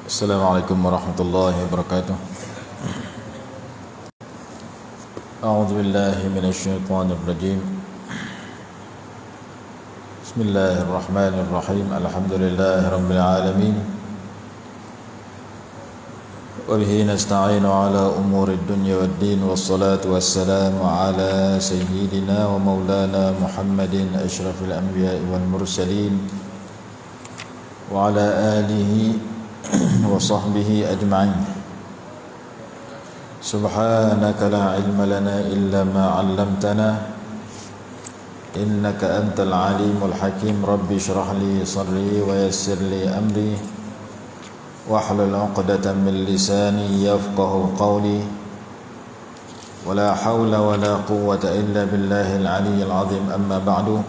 Assalamualaikum warahmatullahi wabarakatuh. A'udzu billahi minasy syaithanir rajim. Bismillahirrahmanirrahim. Alhamdulillahirabbil alamin. Wa bihi nasta'inu ala umurid dunya waddin wassalatu wassalamu ala sayyidina wa maulana Muhammadin asyrafil anbiya'i wal mursalin wa ala alihi wa sahbihi ajma'in. Subhanaka la ilma lana illa ma 'allamtana innaka antal alimul hakim. Rabbi shrah li sadri wa yassir li amri wahlul 'uqdatam min lisani yafqahu qawli. Wala hawla wala quwwata illa billahil 'aliyyil 'azim. Amma ba'du.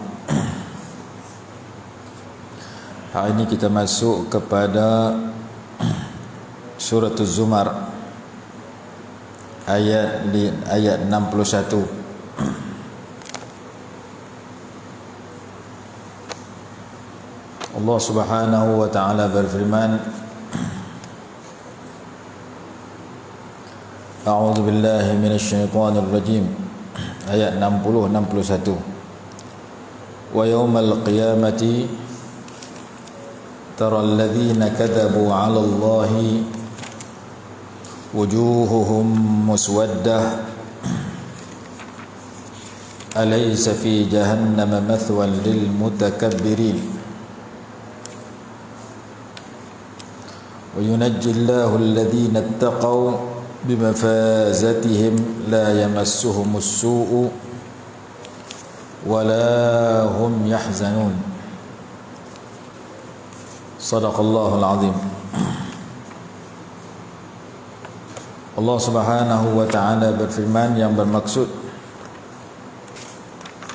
Hari ini kita masuk kepada Surah Az-Zumar ayat 61. Allah Subhanahu wa taala berfirman, A'udzu billahi minasy syaithanir rajim. Ayat 60-61. Wa yaumal qiyamati tara alladhina kadzabu 'ala Allahi wujuhuhum muswaddah alaysa fi jahannama mathwan lil mutakabbirin wa yunajji Allahu alladhina ittaqaw bimafazatihim la yamassuhumus su'u wa la hum yahzanun. Sadaqallahul azim. Allah Subhanahu wa taala berfirman yang bermaksud,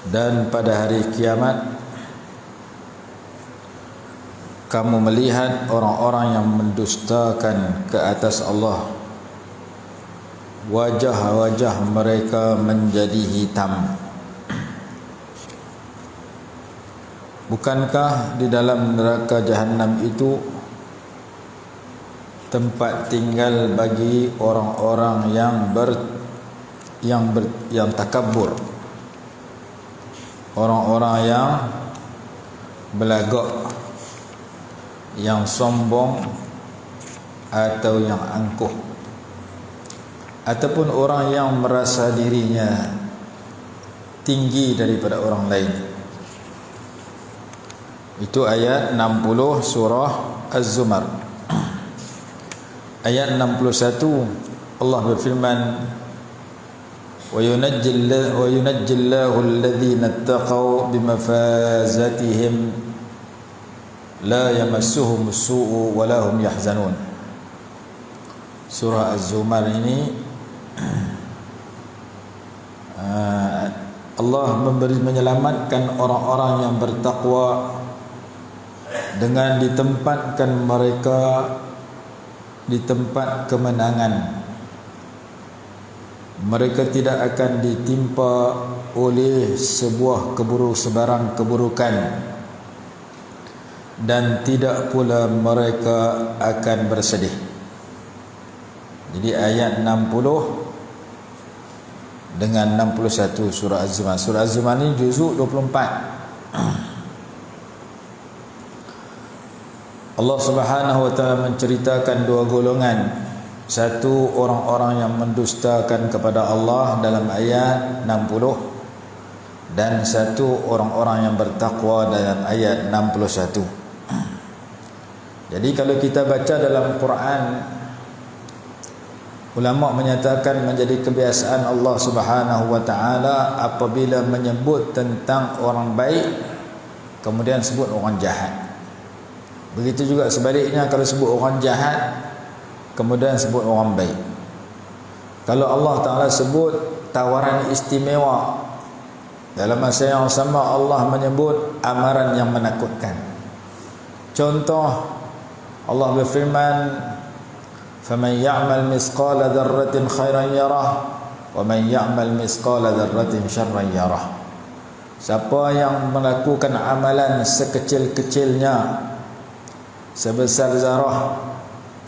dan pada hari kiamat kamu melihat orang-orang yang mendustakan ke atas Allah, wajah-wajah mereka menjadi hitam. Bukankah di dalam neraka Jahannam itu tempat tinggal bagi orang-orang yang takabur, orang-orang yang belagak, yang sombong atau yang angkuh, ataupun orang yang merasa dirinya tinggi daripada orang lain. Itu ayat 60 surah Az-Zumar. Ayat 61 Allah berfirman, wa yunajjillahu alladhina ittaqaw bimafazatihim la yamassuhumus su'u wa la hum yahzanun. Surah Az-Zumar ini Allah menyelamatkan orang-orang yang bertakwa dengan ditempatkan mereka di tempat kemenangan. Mereka tidak akan ditimpa oleh sebarang keburukan, dan tidak pula mereka akan bersedih. Jadi ayat 60 dengan 61 surah Az-Zumar. Surah Az-Zumar ini juzuk 24. Allah Subhanahu wa taala menceritakan dua golongan. Satu, orang-orang yang mendustakan kepada Allah dalam ayat 60, dan satu, orang-orang yang bertakwa dalam ayat 61. Jadi kalau kita baca dalam Quran, ulama menyatakan menjadi kebiasaan Allah Subhanahu wa taala apabila menyebut tentang orang baik kemudian sebut orang jahat. Begitu juga sebaliknya, kalau sebut orang jahat kemudian sebut orang baik. Kalau Allah Ta'ala sebut tawaran istimewa, dalam masa yang sama Allah menyebut amaran yang menakutkan. Contoh, Allah berfirman, faman ya'mal misqala dzarratin khairan yarah wa man ya'mal misqala dzarratin syarran yarah. Siapa yang melakukan amalan sekecil-kecilnya, sebesar zarah,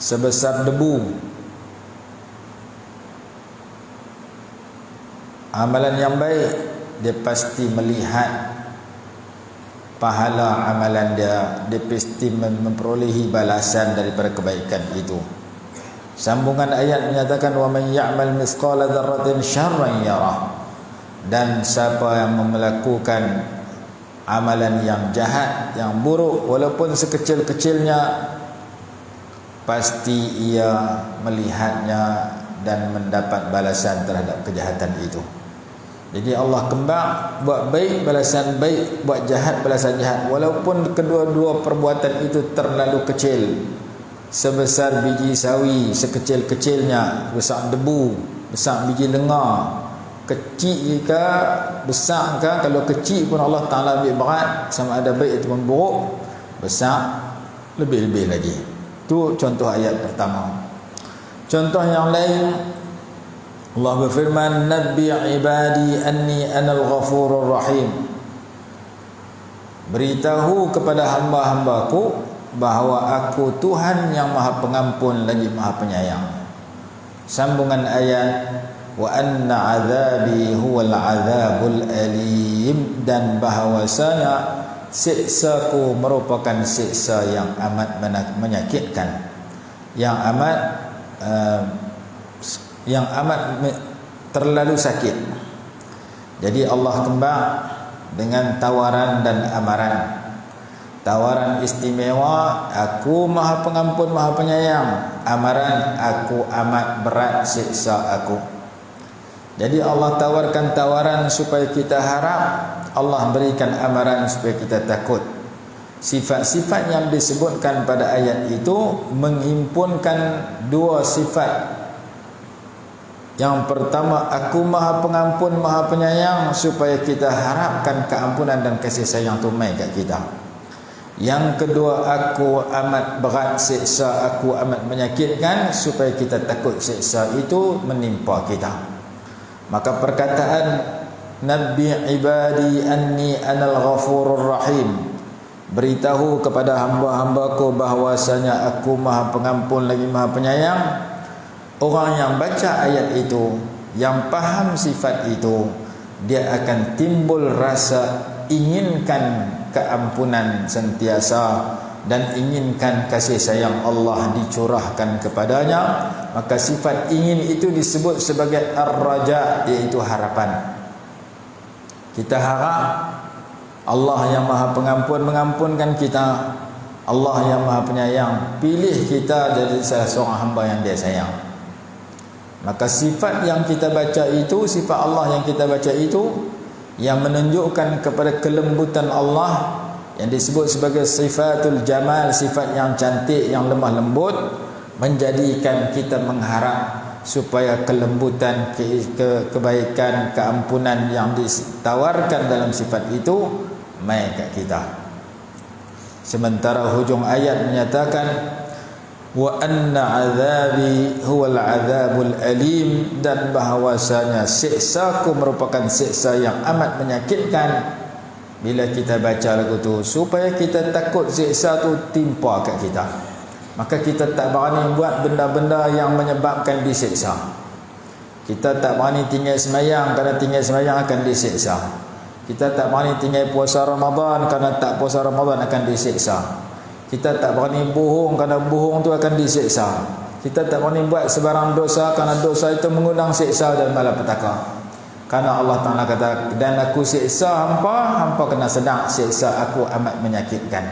sebesar debu. Amalan yang baik, dia pasti melihat pahala amalan dia, dia pasti memperolehi balasan daripada kebaikan itu. Sambungan ayat menyatakan wa man ya'mal mithqala dzarratin syarran yarah. Dan siapa yang melakukan amalan yang jahat, yang buruk, walaupun sekecil-kecilnya, pasti ia melihatnya dan mendapat balasan terhadap kejahatan itu. Jadi Allah kembang, buat baik balasan baik, buat jahat balasan jahat, walaupun kedua-dua perbuatan itu terlalu kecil, sebesar biji sawi, sekecil-kecilnya, besar debu, besar biji lengar, kecil ke besar ke. Kalau kecil pun Allah Ta'ala ambil berat, sama ada baik ataupun buruk. Besar lebih-lebih lagi. Itu contoh ayat pertama. Contoh yang lain, Allah berfirman, Nabi ibadi anni anal ghafurur rahim. Beritahu kepada hamba-hambaku bahawa aku Tuhan yang maha pengampun lagi maha penyayang. Sambungan ayat, wa anna azabi huwal azabul alim. Dan bahawasanya siksaku merupakan siksa yang amat menyakitkan, yang amat terlalu sakit. Jadi Allah kembang dengan tawaran dan amaran. Tawaran istimewa, aku maha pengampun maha penyayang. Amaran, aku amat berat siksa aku. Jadi Allah tawarkan tawaran supaya kita harap, Allah berikan amaran supaya kita takut. Sifat-sifat yang disebutkan pada ayat itu menghimpunkan dua sifat. Yang pertama, aku maha pengampun maha penyayang, supaya kita harapkan keampunan dan kasih sayang tumai kat kita. Yang kedua, aku amat berat siksa, aku amat menyakitkan, supaya kita takut siksa itu menimpa kita. Maka perkataan Nabi ibadi anni anal ghafurur rahim, beritahu kepada hamba-hambaku bahwasanya aku maha pengampun lagi maha penyayang. Orang yang baca ayat itu, yang faham sifat itu, dia akan timbul rasa inginkan keampunan sentiasa dan inginkan kasih sayang Allah dicurahkan kepadanya. Maka sifat ingin itu disebut sebagai ar-raja, iaitu harapan. Kita harap Allah yang maha pengampun mengampunkan kita, Allah yang maha penyayang pilih kita jadi salah seorang hamba yang dia sayang. Maka sifat yang kita baca itu, sifat Allah yang kita baca itu, yang menunjukkan kepada kelembutan Allah, yang disebut sebagai sifatul jamal, sifat yang cantik, yang lemah lembut, menjadikan kita mengharap supaya kelembutan, kebaikan, keampunan yang ditawarkan dalam sifat itu mai kat kita. Sementara hujung ayat menyatakan wa anna azabi huwal azabul alim, dan bahawasanya siksaku merupakan siksa yang amat menyakitkan. Bila kita baca lagu tu, supaya kita takut siksa tu timpa kat kita, maka kita tak berani buat benda-benda yang menyebabkan disiksa. Kita tak berani tinggal semayang, kerana tinggal semayang akan disiksa. Kita tak berani tinggal puasa Ramadan, kerana tak puasa Ramadan akan disiksa. Kita tak berani bohong, kerana bohong tu akan disiksa. Kita tak berani buat sebarang dosa, kerana dosa itu mengundang siksa dan malapetaka. Kerana Allah Ta'ala kata, dan aku siksa hampa kena sedang, siksa aku amat menyakitkan.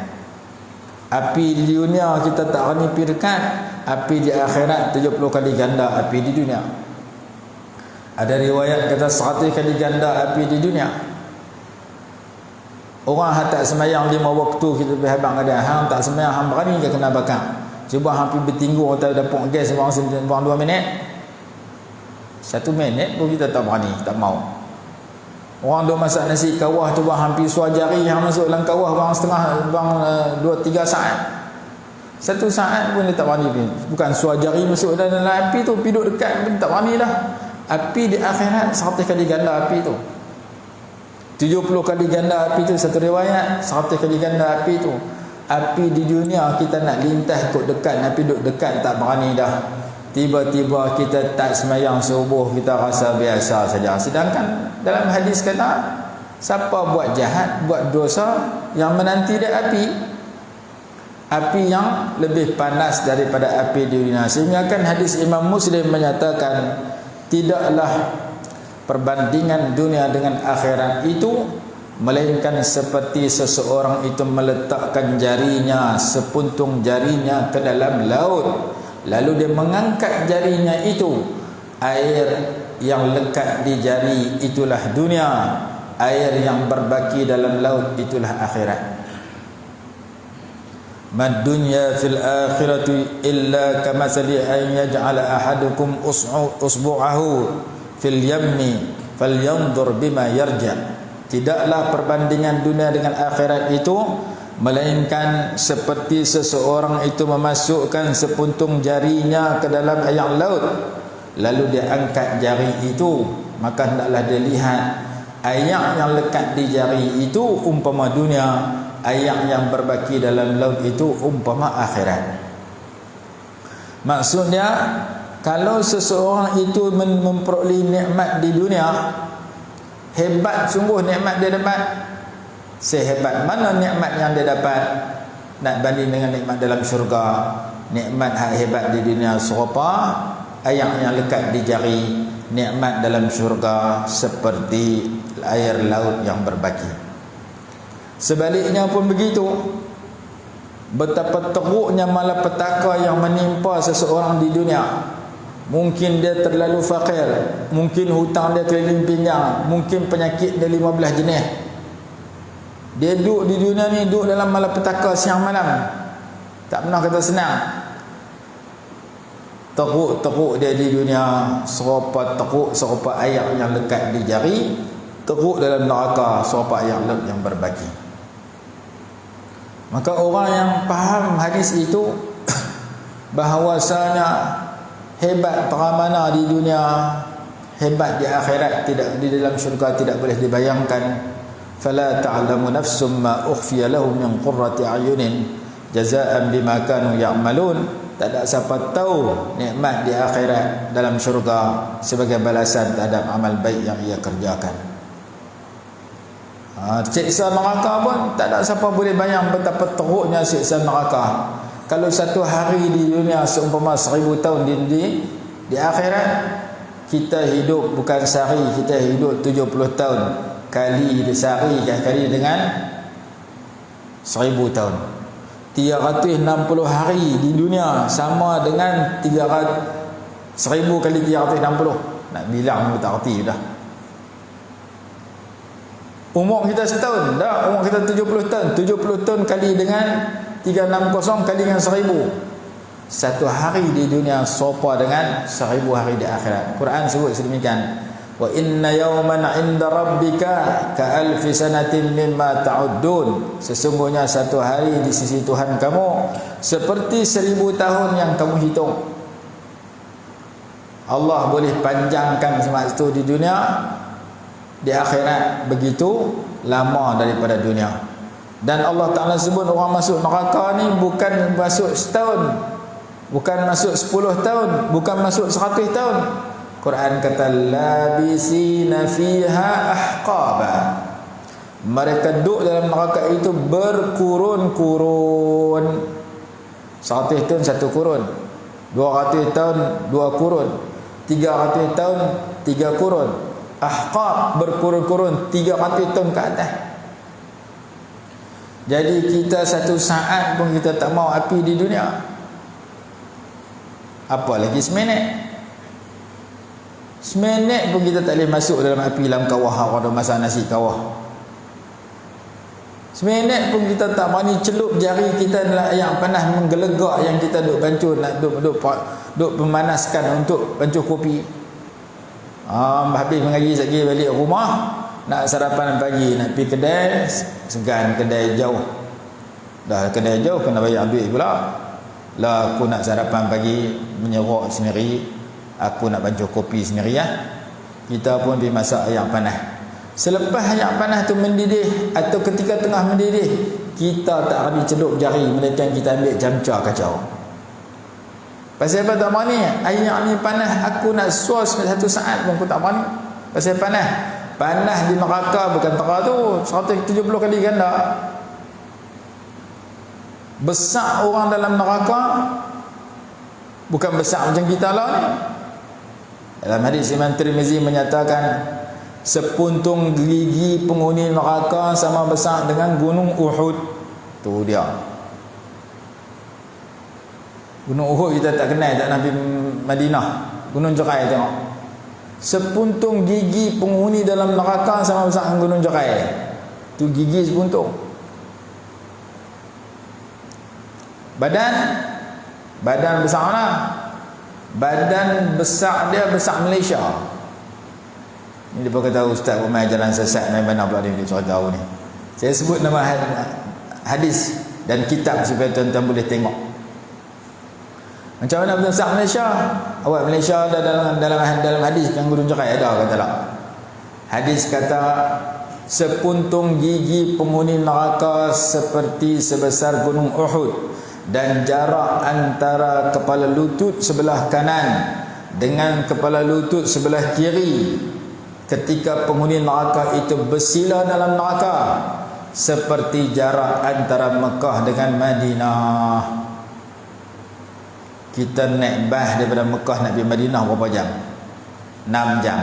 Api di dunia kita tak berani pergi dekat, api di akhirat 70 kali ganda api di dunia. Ada riwayat kata 100 kali ganda api di dunia. Orang yang tak semayang 5 waktu kita pergi habang ada, hang tak semayang hang berani ke kena bakar. Cuba hang pergi bertinggu atas dapur gas bang 2 minit. 1 minit pun kita tak berani, tak mau. Orang duk masak nasi kawah tu bang hampir suar jari hang masuk dalam kawah bang setengah bang 2-3 saat. 1 saat pun dia tak berani pergi. Bukan suar jari masuk dalam api tu, pergi duduk dekat pun tak berani dah. Api di akhirat 100 kali ganda api tu. 70 kali ganda api tu satu riwayat, 100 kali ganda api tu. api di dunia kita nak lintas ikut dekat, Nabi duduk dekat tak berani dah. Tiba-tiba kita tak sembahyang subuh, kita rasa biasa saja. Sedangkan dalam hadis kata, siapa buat jahat, buat dosa, yang menanti dia api yang lebih panas daripada api di dunia. Sehingga kan hadis Imam Muslim menyatakan, tidaklah perbandingan dunia dengan akhirat itu melainkan seperti seseorang itu meletakkan jarinya, sepuntung jarinya ke dalam laut, lalu dia mengangkat jarinya itu, air yang lekat di jari itulah dunia, air yang berbaki dalam laut itulah akhirat. Mad dunya fil akhirati illa kamathali an yaj'ala ahadukum usbu'ahu fil yammi falyanzur bima yarja'. Tidaklah perbandingan dunia dengan akhirat itu melainkan seperti seseorang itu memasukkan sepuntung jarinya ke dalam air laut, lalu dia angkat jari itu, maka hendaklah dia lihat air yang lekat di jari itu umpama dunia, air yang berbaki dalam laut itu umpama akhirat. Maksudnya, kalau seseorang itu memperoleh nikmat di dunia, hebat sungguh nikmat dia dapat. Sehebat mana nikmat yang dia dapat, nak banding dengan nikmat dalam syurga. Nikmat hebat di dunia serupa air yang lekat di jari, nikmat dalam syurga seperti air laut yang berbaki. Sebaliknya pun begitu. Betapa teruknya malapetaka yang menimpa seseorang di dunia. Mungkin dia terlalu fakir, mungkin hutang dia keliling pinggang, mungkin penyakit dia 15 jenis. Dia duduk di dunia ni, duduk dalam malapetaka siang malam, tak pernah kata senang. Teruk dia di dunia serupa air yang lekat di jari, teruk dalam neraka serupa air laut yang berbaki. Maka orang yang faham hadis itu bahawasanya hebat peramana di dunia, hebat di akhirat, tidak di dalam syurga tidak boleh dibayangkan. Fala ta'lamu nafsum ma ukhfiya lahum min qurrati a'yunin jazaa'an bima kanu ya'malun. Tak ada siapa tahu nikmat di akhirat dalam syurga sebagai balasan terhadap amal baik yang ia kerjakan. Siksa neraka pun tak ada siapa boleh bayang betapa teruknya siksa neraka. Kalau satu hari di dunia seumpama 1000 tahun di akhirat, kita hidup bukan sehari, kita hidup 70 tahun. Kali sehari kali dengan 1000 tahun. 360 hari di dunia sama dengan 1000 kali 360. Nak bilang pun tak erti dah. Umur kita setahun dah, umur kita 70 tahun. 70 tahun kali dengan 360 kali dengan 1000. Satu hari di dunia serupa dengan 1000 hari di akhirat. Quran sebut sedemikian. Wa inna yawman 'inda rabbika ka alfi sanatin mimma ta'uddun. Sesungguhnya satu hari di sisi Tuhan kamu seperti 1000 tahun yang kamu hitung. Allah boleh panjangkan semasa itu di dunia, di akhirat begitu lama daripada dunia. Dan Allah Ta'ala sebut orang masuk neraka ni bukan masuk setahun, bukan masuk 10 tahun, bukan masuk 100 tahun. Quran kata labisina fiha ahqaba. Mereka duduk dalam neraka itu berkurun-kurun. 100 tahun 1 kurun, 200 tahun 2 kurun, 300 tahun 3 kurun. Ahqab, berkurun-kurun 300 tahun ke atas. Jadi kita satu saat pun kita tak mau api di dunia, apalagi seminit. Seminit pun kita tak boleh masuk dalam api dalam kawah atau masak nasi kawah. Seminit pun kita tak berani celup jari kita dalam yang panas menggelegak yang kita duk bancur, nak duk memanaskan untuk bancur kopi. Habis mengaji sekali balik rumah, nak sarapan pagi, nak pergi kedai, segan kedai jauh. Dah kedai jauh kena bayar duit pula. Lah aku nak sarapan pagi, menyerok sendiri, aku nak bancur kopi sendiri ya. Kita pun pergi masak ayam panas. Selepas yang panas tu mendidih atau ketika tengah mendidih, kita tak habis celup jari, melainkan kita ambil camca kacau. Pasal apa tak berani? Air yang ni panas, aku nak sos 1 saat pun aku tak berani. Pasal panas. Panas di neraka bukan tera tu 170 kali ganda. Besar orang dalam neraka bukan besar macam kita lah ni. Dalam hadis Imam Tirmizi menyatakan, sepuntung gigi penghuni neraka sama besar dengan gunung Uhud. Tu dia. Gunung Uhud kita tak kenal, tak Nabi Madinah. Gunung Jerai tengok. Sepuntung gigi penghuni dalam neraka sama besar dengan gunung Jerai. Tu gigi sepuntung. Badan besar mana? Badan besar dia besar Malaysia. Ini dia kata Ustaz Umar jalan sesat main mana pula dia tahu ni. Saya sebut nama hadis dan kitab supaya tuan-tuan boleh tengok. Macam mana besar Malaysia? Awak Malaysia ada dalam hadis yang Gunung Jerai ada kata tak? Hadis kata sepuntung gigi penghuni neraka seperti sebesar gunung Uhud, dan jarak antara kepala lutut sebelah kanan dengan kepala lutut sebelah kiri ketika penghuni neraka itu bersila dalam neraka seperti jarak antara Mekah dengan Madinah. Kita naik bas daripada Mekah nak pergi Madinah berapa jam? 6 jam.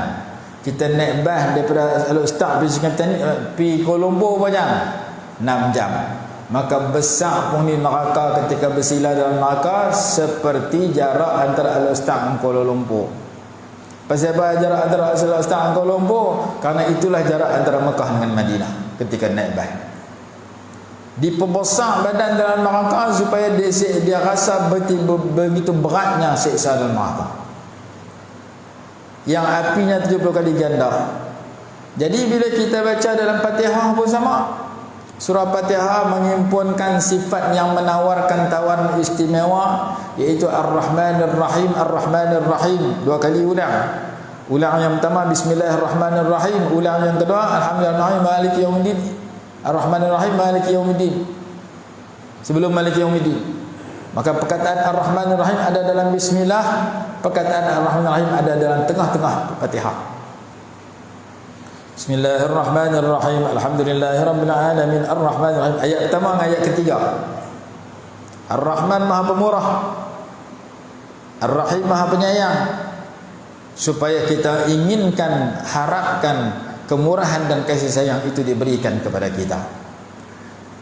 Kita naik bas daripada Al-Ustaz pergi Kuala Lumpur berapa jam? 6 jam. Maka besar penghuni neraka ketika bersila dalam neraka seperti jarak antara Al-Ustaz dan Kuala Lumpur. Pasal apa jarak antara Al-Ustaz dan Kuala Lumpur? Karena itulah jarak antara Mekah dengan Madinah ketika naik bas. Diperbesar badan dalam neraka supaya dia rasa begitu beratnya siksa dalam neraka, yang apinya 70 kali ganda. Jadi bila kita baca dalam Fatihah pun sama. Surah Fatihah menghimpunkan sifat yang menawarkan tawaran istimewa, iaitu Ar-Rahmanir Rahim, Ar-Rahmanir Rahim. 2 kali ulang. Ulang yang pertama Bismillahirrahmanirrahim, ulang yang kedua Alhamdulillahirrahmanirrahim Maliki Yaumiddin. Ar-Rahmanir Rahim Maliki Yaumiddin. Sebelum Maliki Yaumiddin. Maka perkataan Ar-Rahmanir Rahim ada dalam bismillah, perkataan Ar-Rahmanir Rahim ada dalam tengah-tengah Fatihah. Bismillahirrahmanirrahim. Alhamdulillahirabbil alamin. Ar-Rahmanirrahim. Ayat pertama, ayat ketiga. Ar-Rahman Maha Pemurah, Ar-Rahim Maha Penyayang. Supaya kita inginkan, harapkan kemurahan dan kasih sayang itu diberikan kepada kita.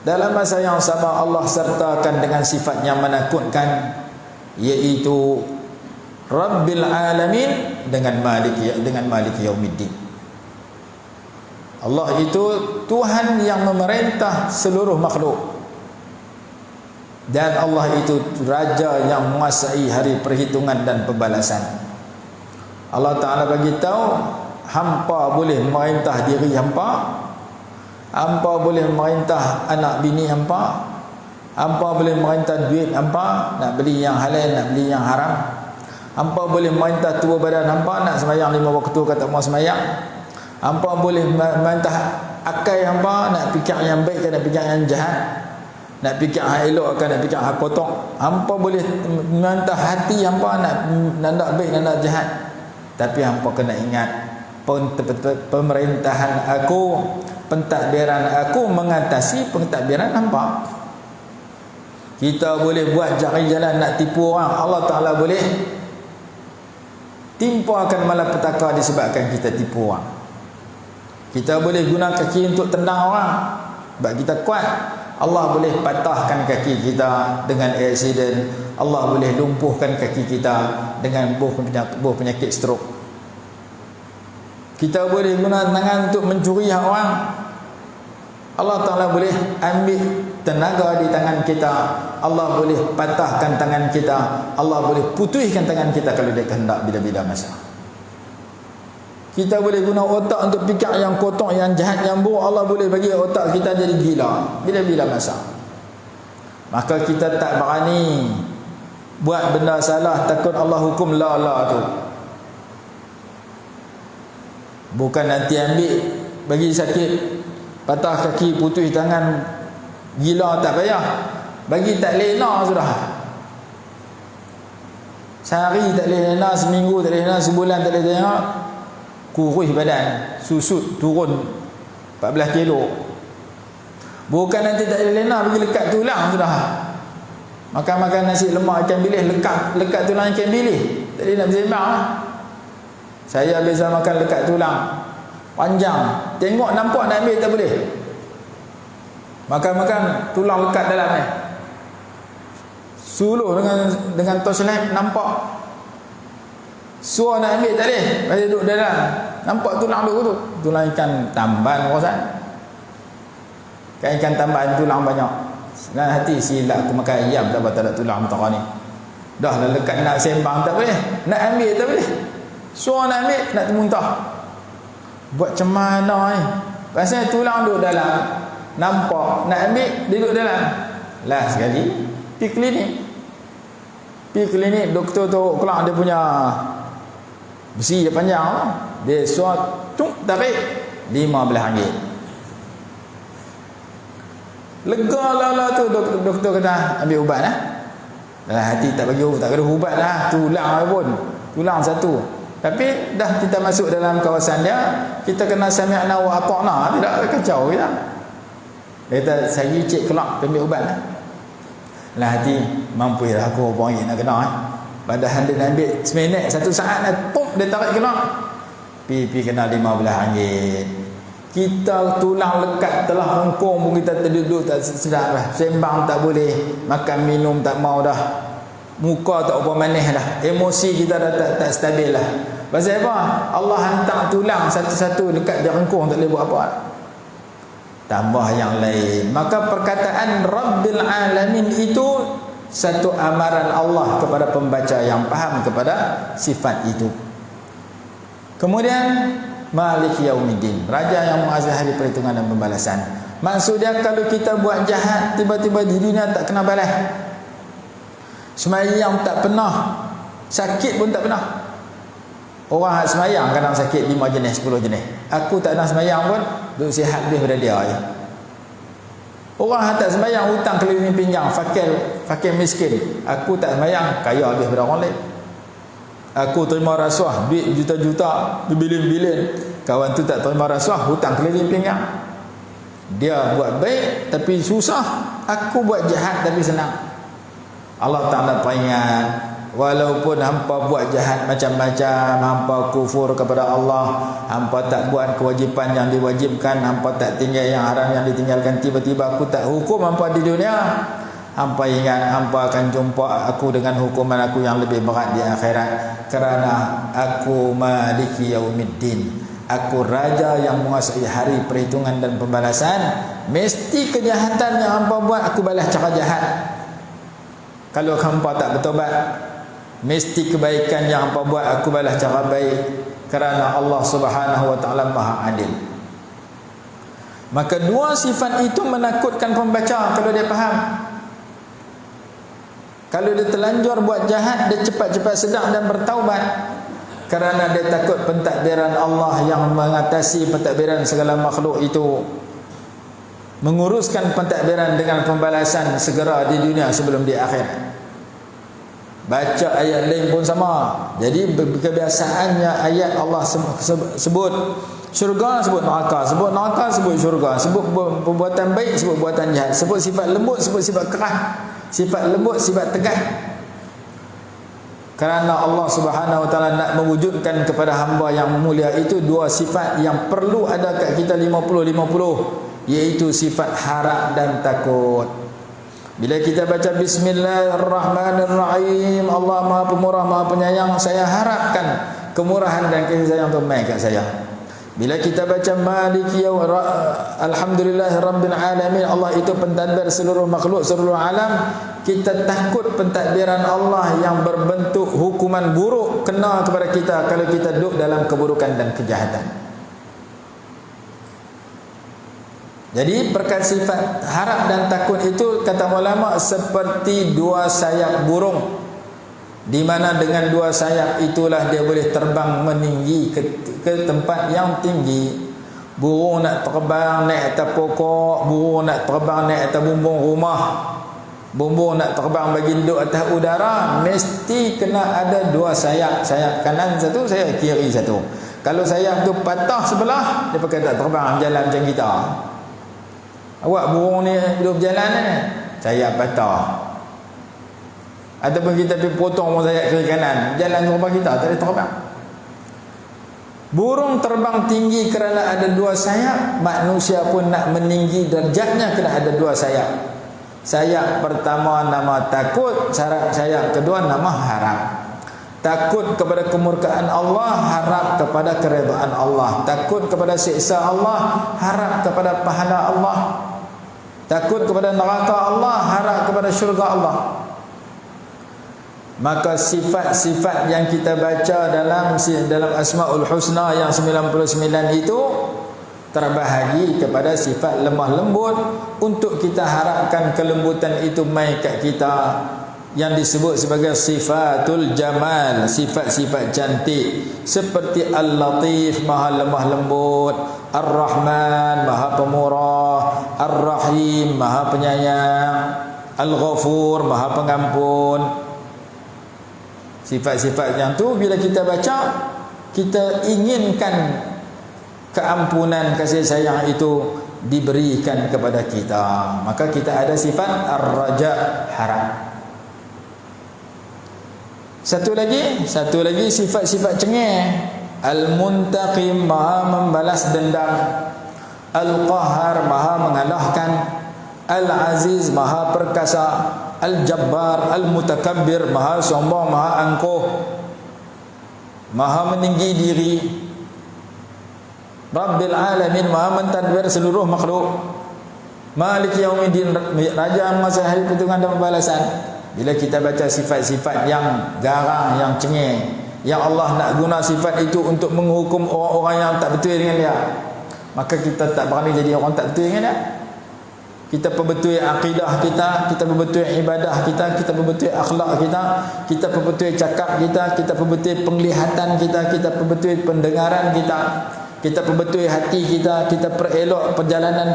Dalam masa yang sama Allah sertakan dengan sifat yang menakutkan, iaitu Rabbil Alamin dengan Maliki Yaumiddin. Allah itu Tuhan yang memerintah seluruh makhluk, dan Allah itu Raja yang menguasai hari perhitungan dan pembalasan. Allah Ta'ala bagi tahu hampa boleh memerintah diri hampa, hampa boleh memerintah anak bini hampa, hampa boleh memerintah duit hampa, nak beli yang halal, nak beli yang haram. Hampa boleh memerintah tubuh badan hampa, nak sembahyang 5 waktu kata mau sembahyang. Hampa boleh memerintah akal hampa, nak fikir yang baik ke nak fikir yang jahat, nak fikir yang elok ke nak fikir yang kotor. Hampa boleh memerintah hati hampa, nak baik nak jahat. Tapi hampa kena ingat, pemerintahan aku, pentadbiran aku mengatasi pentadbiran hampa. Kita boleh buat cari jalan nak tipu orang, Allah Ta'ala boleh timpakan malapetaka disebabkan kita tipu orang. Kita boleh guna kaki untuk tendang orang sebab kita kuat, Allah boleh patahkan kaki kita dengan aksiden. Allah boleh lumpuhkan kaki kita dengan buah penyakit stroke. Kita boleh guna tangan untuk mencuri hak orang, Allah Ta'ala boleh ambil tenaga di tangan kita, Allah boleh patahkan tangan kita, Allah boleh putuskan tangan kita kalau dia kehendak bila-bila masa. Kita boleh guna otak untuk fikir yang kotor, yang jahat, yang buruk. Allah boleh bagi otak kita jadi gila bila-bila masa. Maka kita tak berani buat benda salah, takut Allah hukum la tu. Bukan nanti ambil bagi sakit, patah kaki, putus tangan, gila tak payah. Bagi tak lena sudah. Sehari tak boleh lena, seminggu tak boleh lena, sebulan tak boleh tengok, kurus badan, susut turun 14 kilo. Bukan nanti tak boleh lena, pergi lekat tulang sudah. Makan nasi lemak ikan bilis, lekat tulang ikan bilis. Tak boleh nak bersembang lah. Saya biasa makan lekat tulang panjang, tengok nampak nak ambil tak boleh. Makan tulang lekat dalam ni, suluh dengan torchlight nampak. Suar nak ambil tak boleh, masih duduk dalam, nampak tulang duduk tu. Tulang ikan tamban rasan. Ikan tamban tulang banyak. Dan hati silap aku makan ayam tak ada tulang mentara ni. Dah lah lekat nak sembang tak boleh, nak ambil tak boleh. Suar nak ambil, nak muntah. Buat macam mana ni? Pasal tulang duduk dalam, nampak, nak ambil, duduk dalam. Last sekali pergi klinik, doktor tu keluar dia punya besi dia panjang, dia suat tarik RM15. Lega lah tu, doktor kata ambil ubat lah. Dalam hati tak bagi, tak ada ubat lah, tulang pun, tulang satu. Tapi dah kita masuk dalam kawasan dia, kita kena sami'na wa ata'na, tidak kacau kita. Dia kata saya cek kelak ambil ubat lah. Dalam hati, mampu lah aku RM4 nak kena. Padahal dia nak ambil seminit, 1 saat nak pum, dia tarik kena. Pi kena RM15. Kita tulang lekat telah hongkong pun kita terduduk tak sedap lah. Sembang tak boleh, makan minum tak mau dah, muka tak apa manis dah, emosi kita dah tak stabil lah. Pasal apa? Allah hantar tulang satu-satu dekat jangkung, tak boleh buat apa. Tambah yang lain. Maka perkataan Rabbil Alamin itu satu amaran Allah kepada pembaca yang faham kepada sifat itu. Kemudian Malik Yaumiddin, raja yang menguasai hari perhitungan dan pembalasan. Maksudnya kalau kita buat jahat, tiba-tiba di dunia tak kena balas. Semayang tak pernah, sakit pun tak pernah. Orang semayang kadang sakit 5 jenis, 10 jenis. Aku tak nak semayang pun, duduk sihat lebih daripada dia je. Orang tak semayang, hutang keliling pinggang, fakir miskin. Aku tak semayang, kaya lebih daripada orang lain. Aku terima rasuah, duit juta-juta, berbilion-bilion. Kawan tu tak terima rasuah, hutang keliling pinggang. Dia buat baik tapi susah, aku buat jahat tapi senang. Allah Ta'ala peringat, walaupun hampa buat jahat macam-macam, hampa kufur kepada Allah, hampa tak buat kewajipan yang diwajibkan, hampa tak tinggal yang haram yang ditinggalkan, tiba-tiba aku tak hukum hampa di dunia, hampa ingat hampa akan jumpa aku dengan hukuman aku yang lebih berat di akhirat. Kerana aku Maliki Yaumiddin, aku raja yang menguasai hari perhitungan dan pembalasan. Mesti kejahatan yang hampa buat aku balas cara jahat. Kalau hampa tak bertobat, mesti kebaikan yang hampa buat aku balas cara baik. Kerana Allah Subhanahu wa taala Maha Adil. Maka dua sifat itu menakutkan pembaca kalau dia faham. Kalau dia terlanjur buat jahat, dia cepat-cepat sedar dan bertaubat. Kerana dia takut pentadbiran Allah yang mengatasi pentadbiran segala makhluk itu, menguruskan pentadbiran dengan pembalasan segera di dunia sebelum di akhirat. Baca ayat lain pun sama. Jadi kebiasaannya ayat Allah sebut syurga, sebut neraka, sebut neraka, sebut syurga, sebut perbuatan baik, sebut perbuatan jahat, sebut sifat lembut, sebut sifat keras, sifat lembut, sifat tegas. Kerana Allah Subhanahu wa taala nak mewujudkan kepada hamba yang mulia itu dua sifat yang perlu ada kat kita 50-50, iaitu sifat harap dan takut. Bila kita baca Bismillahirrahmanirrahim, Allah Maha Pemurah Maha Penyayang, saya harapkan kemurahan dan kasih sayang Tuhan kat saya. Bila kita baca Maliki Alhamdulillahirabbil alamin, Allah itu pentadbir seluruh makhluk, seluruh alam, kita takut pentadbiran Allah yang berbentuk hukuman buruk kena kepada kita kalau kita duduk dalam keburukan dan kejahatan. Jadi perkara sifat harap dan takut itu, kata ulama, seperti dua sayap burung, di mana dengan dua sayap itulah dia boleh terbang meninggi ke tempat yang tinggi. Burung nak terbang naik atas pokok, burung nak terbang naik atas bumbung rumah, bumbung nak terbang bagi duduk atas udara, mesti kena ada dua sayap. Sayap kanan satu, sayap kiri satu. Kalau sayap tu patah sebelah, dia pakai tak terbang jalan macam kita. Awak burung ni duduk berjalan ni, sayap patah. Ataupun kita pergi potong sayap kiri kanan, jalan rumah kita tak boleh terbang. Burung terbang tinggi kerana ada dua sayap. Manusia pun nak meninggi derajatnya kena ada dua sayap. Sayap pertama nama takut, sayap kedua nama harap. Takut kepada kemurkaan Allah, harap kepada keredaan Allah. Takut kepada siksa Allah, harap kepada pahala Allah. Takut kepada neraka Allah, harap kepada syurga Allah. Maka sifat-sifat yang kita baca dalam Asmaul Husna yang 99 itu terbahagi kepada sifat lemah lembut, untuk kita harapkan kelembutan itu mai kat kita, yang disebut sebagai sifatul jamal, sifat-sifat cantik, seperti Al-Latif, maha lemah lembut, Ar-Rahman, maha pemurah, Ar-Rahim, maha penyayang, Al-Ghafur, maha pengampun. Sifat-sifat yang tu bila kita baca, kita inginkan keampunan, kasih sayang itu diberikan kepada kita. Maka kita ada sifat ar-raja, harap. Satu lagi sifat-sifat cengeng. Al-Muntaqim, maha membalas dendam. Al-Qahar, maha mengalahkan. Al-Aziz, maha perkasa. Al-Jabbar, Al-Mutakabbir, maha sombong, maha angkuh, maha meninggi diri. Rabbil Alamin, maha mentadbir seluruh makhluk. Maliki Yaumiddin, raja masa hari perhitungan dan pembalasan. Bila kita baca sifat-sifat yang garang, yang cengeng, yang Allah nak guna sifat itu untuk menghukum orang-orang yang tak betul dengan dia, maka kita tak berani jadi orang tak betul dengan dia. Kita perbetul akidah kita, kita perbetul ibadah kita, kita perbetul akhlak kita, kita perbetul cakap kita, kita perbetul penglihatan kita, kita perbetul pendengaran kita, kita perbetul hati kita, kita perelok perjalanan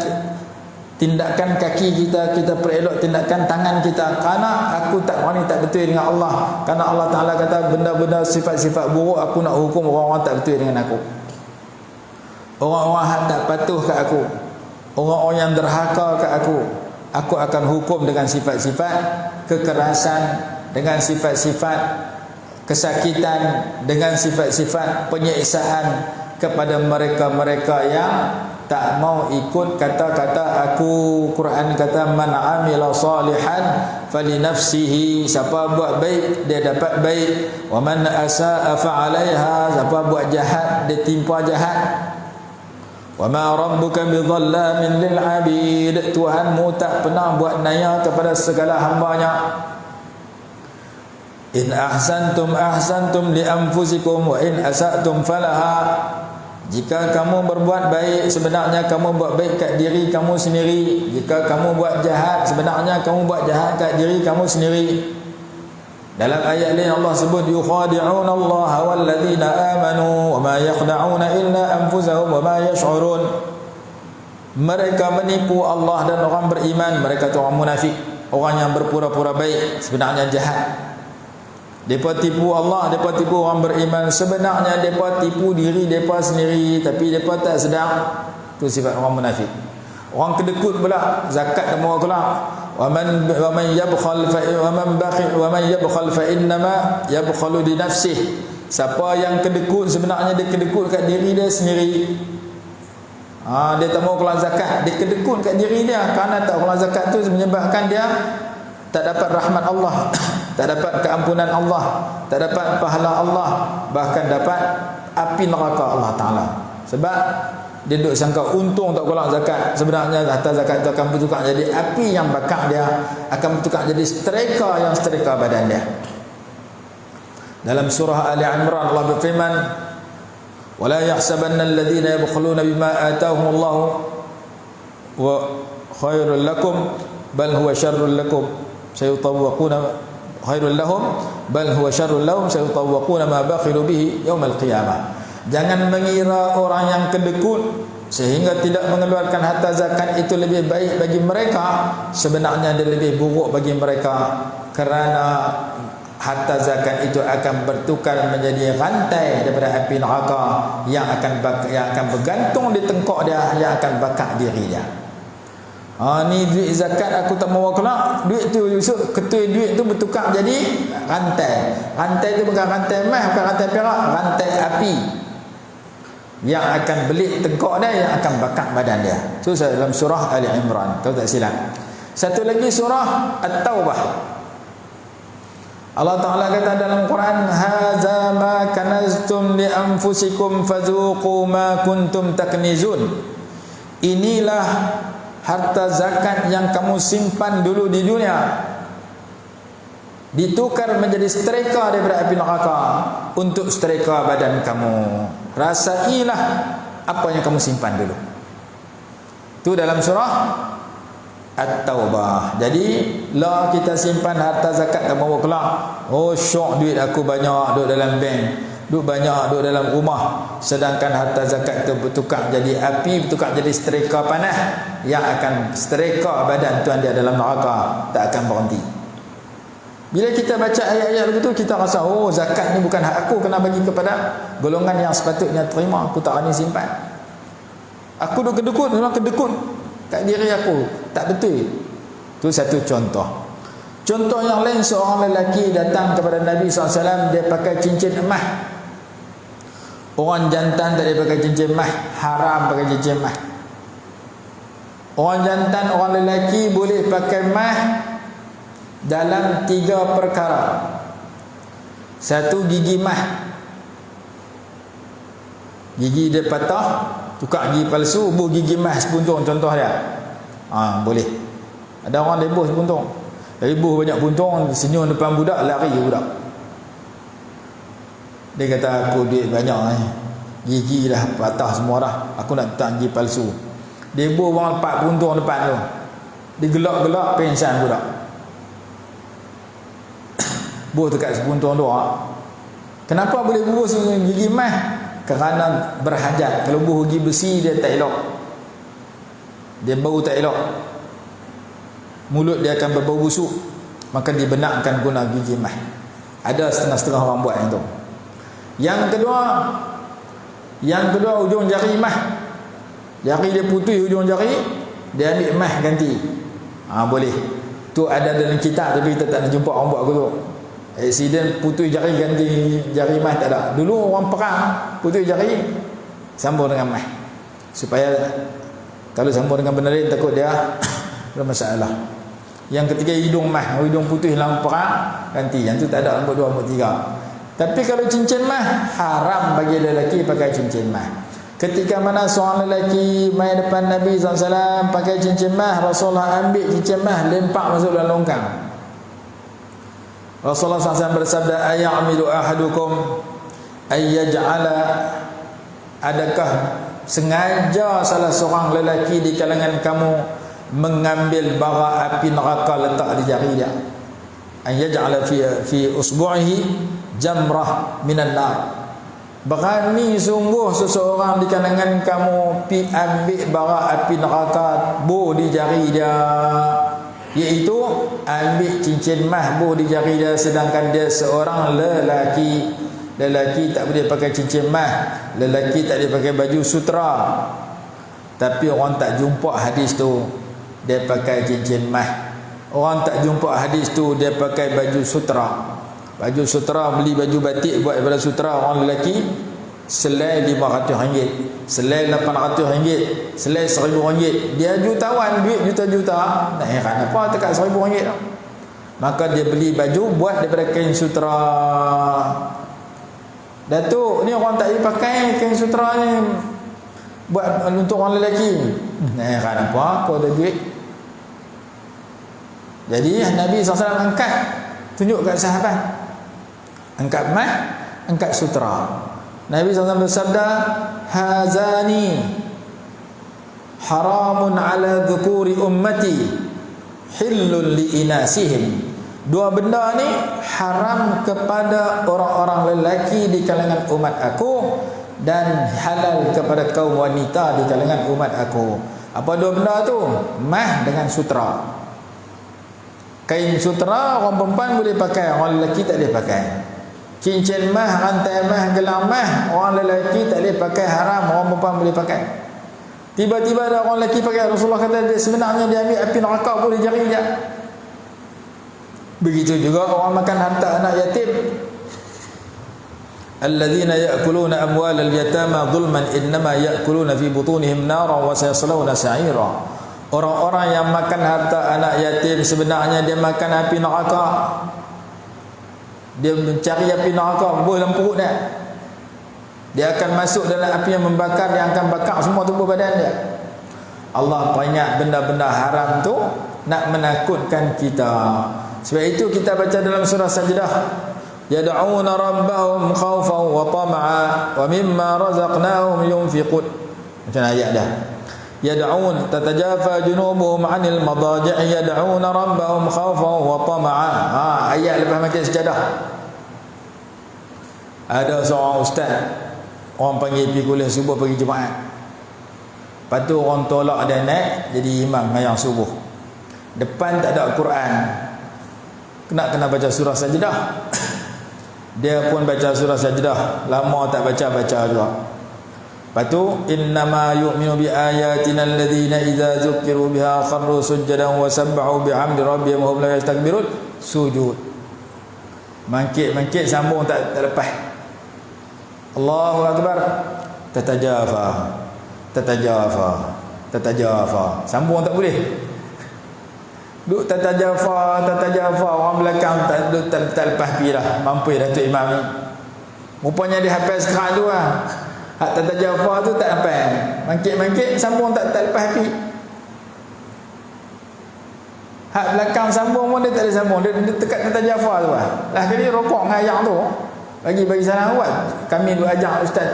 tindakan kaki kita, kita perelok tindakan tangan kita. Kerana aku tak berani tak betul dengan Allah, kerana Allah Ta'ala kata benda-benda sifat-sifat buruk aku nak hukum orang-orang tak betul dengan aku, orang-orang yang tak patuh ke aku, orang-orang yang derhaka ke aku akan hukum dengan sifat-sifat kekerasan, dengan sifat-sifat kesakitan, dengan sifat-sifat penyiksaan kepada mereka-mereka yang tak mau ikut kata-kata aku. Quran kata man amila salihan fali nafsihi, siapa buat baik dia dapat baik, wa man asaa fa 'alaiha, siapa buat jahat dia timpa jahat. Wa ma rabbuka bidhallamin lil 'abid, Tuhanmu tak pernah buat naya kepada segala hambanya. In ahsantum ahsantum li anfusikum wa in asatum falaha, jika kamu berbuat baik sebenarnya kamu buat baik kat diri kamu sendiri, jika kamu buat jahat sebenarnya kamu buat jahat kat diri kamu sendiri. Dalam ayat lain Allah sebut yukhadi'una Allah walladzina amanu wa ma yakhda'una illa anfusahum wa ma yash'urun. Mereka menipu Allah dan orang beriman, mereka tu orang munafik, orang yang berpura-pura baik sebenarnya jahat. Depa tipu Allah, depa tipu orang beriman, sebenarnya depa tipu diri depa sendiri tapi depa tak sedar. Tu sifat orang munafik. Orang kedekut pula, zakat tak mau keluar. Wa man yabkhal fa innama yabkhalu li nafsihi. Siapa yang kedekut sebenarnya dia kedekut kat diri dia sendiri. Dia tak mau keluar zakat, dia kedekut kat diri dia, kerana tak keluar zakat tu menyebabkan dia tak dapat rahmat Allah, tak dapat keampunan Allah, tak dapat pahala Allah, bahkan dapat api neraka Allah Ta'ala. Sebab dia duduk sangka untung tak keluar zakat, sebenarnya harta zakat itu akan bertukar jadi api yang bakar dia, akan bertukar jadi setrika yang setrika badan dia. Dalam surah Ali Imran Allah berfirman, "Wala yahsabanna alladhina yabkhuluna bima atahum Allah wa khairul lakum bal huwa syarrul lakum sayutawwaquna khairul lahum bal huwa syarrul lahum sayutawwaquna ma bakhilu bihi yaumal qiyamah." Jangan mengira orang yang kedekut sehingga tidak mengeluarkan harta zakat itu lebih baik bagi mereka, sebenarnya dia lebih buruk bagi mereka, kerana harta zakat itu akan bertukar menjadi rantai daripada api neraka yang akan bergantung di tengkok dia, yang akan bakar diri dia. Ni duit zakat aku tak mau kelak, duit tu esok ketui duit tu bertukar jadi rantai. Rantai tu bukan rantai emas, bukan rantai perak, rantai api yang akan belit tengkok dia, yang akan bakar badan dia. Itu dalam surah Ali Imran, kalau tak silap. Satu lagi surah At-Taubah, Allah Ta'ala kata dalam Quran, haza ma kanaztum li anfusikum fadzuqu ma kuntum taknizun. Inilah harta zakat yang kamu simpan dulu di dunia, ditukar menjadi setrika daripada api neraka untuk setrika badan kamu. Rasailah apa yang kamu simpan dulu. Itu dalam surah At-Taubah. Jadi lah kita simpan harta zakat tak mau kelak. Oh syok, duit aku banyak duduk dalam bank, duduk banyak duduk dalam rumah, sedangkan harta zakat itu bertukar jadi api, bertukar jadi setrika panas yang akan setrika badan tuan dia dalam neraka, tak akan berhenti. Bila kita baca ayat-ayat begitu, kita rasa oh zakat ni bukan hak aku, kena bagi kepada golongan yang sepatutnya terima, aku tak berani simpan. Aku duk kedekut, memang kedekut kat diri aku, tak betul. Itu satu contoh. Contoh yang lain, seorang lelaki datang kepada Nabi SAW, dia pakai cincin emas. Orang jantan tak boleh pakai cincin emas, haram pakai cincin emas. Orang jantan, orang lelaki boleh pakai emas dalam 3 perkara. Satu, gigi emas, gigi dia patah, tukar gigi palsu, buh gigi emas sepuntung, contoh dia. Boleh. Ada orang lebuh sepuntung, lebuh banyak puntung, senyum depan budak, lari budak. Dia kata aku duit banyak gigi dah patah semua dah, aku nak letak gigi palsu. Dia buh orang 4 puntung depan tu, digelak-gelak pensan budak. Buh dekat sepuntung tu. Kenapa boleh buh gigi emas? Kerana berhajat. Kalau buh gigi besi dia tak elok, dia bau tak elok, mulut dia akan berbau busuk, maka dibenarkan guna gigi emas. Ada setengah-setengah orang buat yang tu. Yang kedua ujung jari emas, jari dia putih ujung jari, dia ambil emas ganti. Boleh. Tu ada dalam kitab, tapi kita tak nak jumpa orang buat gitu. Aksiden putih jari ganti jari emas tak ada. Dulu orang perang putih jari sambung dengan emas, supaya kalau sambung dengan benerin takut dia ada masalah. Yang ketiga hidung emas, hidung putih dalam perang ganti. Yang tu tak ada, nombor 2, nombor 3. Tapi kalau cincin emas, haram bagi lelaki pakai cincin emas. Ketika mana seorang lelaki main depan Nabi SAW pakai cincin emas, Rasulullah ambil cincin emas, lempak masuk dalam longkang. Rasulullah SAW bersabda, ayamilu ahadukum ayyaj'ala, adakah sengaja salah seorang lelaki di kalangan kamu mengambil bara api neraka letak di jari dia? Ayyaj'ala fi usbu'ihi jamrah minan nar. Berani sungguh seseorang di kalangan kamu pi ambil bara api neraka bu di jari dia, iaitu ambil cincin emas bu di jari dia, sedangkan dia seorang lelaki. Lelaki tak boleh pakai cincin emas, lelaki tak boleh pakai baju sutra. Tapi orang tak jumpa hadis tu dia pakai cincin emas. Orang tak jumpa hadis tu dia pakai baju sutra. Baju sutra, beli baju batik buat daripada sutra orang lelaki, selai RM500, selai RM800, selai RM1000. Dia jutawan, duit juta-juta. Tak heran apa dekat RM1000 tu. Maka dia beli baju buat daripada kain sutra. Datuk, ni orang tak boleh pakai kain sutra ni buat untuk orang lelaki. Tak heran apa ada duit. Jadi Nabi SAW angkat, tunjuk kat sahabat, angkat emas, angkat sutra. Nabi SAW bersabda, hazani haramun ala dhukuri ummati hillun li inasihim. Dua benda ni haram kepada orang-orang lelaki di kalangan umat aku, dan halal kepada kaum wanita di kalangan umat aku. Apa dua benda tu? Mah dengan sutera. Kain sutera orang perempuan boleh pakai, orang lelaki tak boleh pakai. Cincin mah, rantai mah, gelang mah, orang lelaki tak boleh pakai, haram, orang perempuan boleh pakai. Tiba-tiba ada orang lelaki pakai, Rasulullah kata dia sebenarnya dia ambil api neraka boleh jari je. Begitu juga orang makan harta anak yatim. Alladzina ya'kuluna amwalal yatama zulman innama ya'kuluna fi butunihim nara wa sayaslawna sa'ira. Orang-orang yang makan harta anak yatim sebenarnya dia makan api neraka. Dia mencari api neraka buah dalam perut dia. Dia akan masuk dalam api yang membakar, yang akan bakar semua tubuh badan dia. Allah banyak benda-benda haram tu nak menakutkan kita. Sebab itu kita baca dalam surah Sajdah, yad'una rabbahum khaufan wa tama'a wa mimma razaqnahum yunfiqun. Macam ayat dah. Yad'un tatajafa junubuhum 'anil madaji'i yad'una rabbahum khaufan wa tama'a. Ayat lepas macam Sajdah. Ada seorang ustaz, orang panggil pergi kuliah subuh pagi Jumaat. Lepas tu orang tolak dia naik jadi imam mayang subuh. Depan tak ada Quran, kena baca surah Sajdah. Dia pun baca surah Sajdah, lama tak baca juga. Lepas tu innama yu'minu bi ayatina alladhina idza zukiru biha kharru sujadan wa sabbahu bihamdi rabbihim wa hum la yastakbirun. Sujud. Mangkit sambung tak lepas. Allahu akbar. Tatajafa. Sambung tak boleh. Duk tatajafa orang belakang tak lepas pi dah. Mampu Datuk Imam ni. Rupanya dia hafaz sekarang tu lah. Hak tatajafa tu tak hafaz. Mangkit sambung tak lepas pi. Hak belakang sambung pun dia tak ada sambung. Dia tekat tatajafa tu lah. Lah kali rokok dengan ayam tu. Bagi salam awak. Kami duk ajak ustaz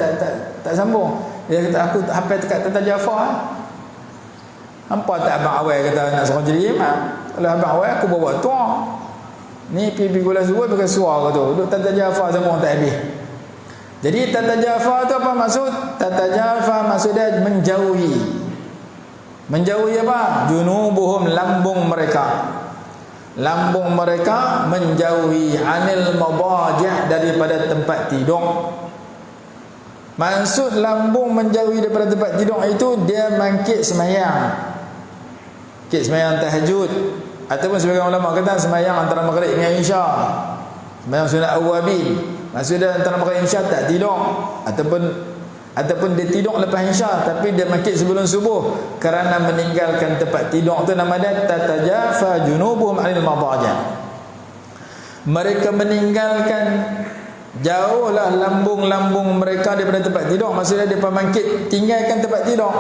tak sambung. Dia kata aku hafaz tekat tatajafa. Hampa tak abang awal kata nak seorang jadi imam. Kalau abang awal aku bawa tua. Ni pergi kuliah subuh pakai suara tu. Duk tatajafa semua tak habis. Jadi tatajafa tu apa maksud? Tatajafa maksudnya menjauhi. Menjauhi apa? Junubuhum, lambung mereka. Lambung mereka menjauhi anil madaji' daripada tempat tidur. Maksud lambung menjauhi daripada tempat tidur itu dia mangkit semayang. Semayang tahajud, ataupun sebagian ulama kata semayang antara maghrib dengan isya, semayang sunat awwabin. Maksudnya antara maghrib isya tak tidur, ataupun dia tidur lepas isya tapi dia mangkit sebelum subuh kerana meninggalkan tempat tidur tu nama dia tatajafa junubuhum 'anil madaji'. Mereka meninggalkan, jauhlah lambung-lambung mereka daripada tempat tidur. Maksudnya mereka mangkit tinggalkan tempat tidur.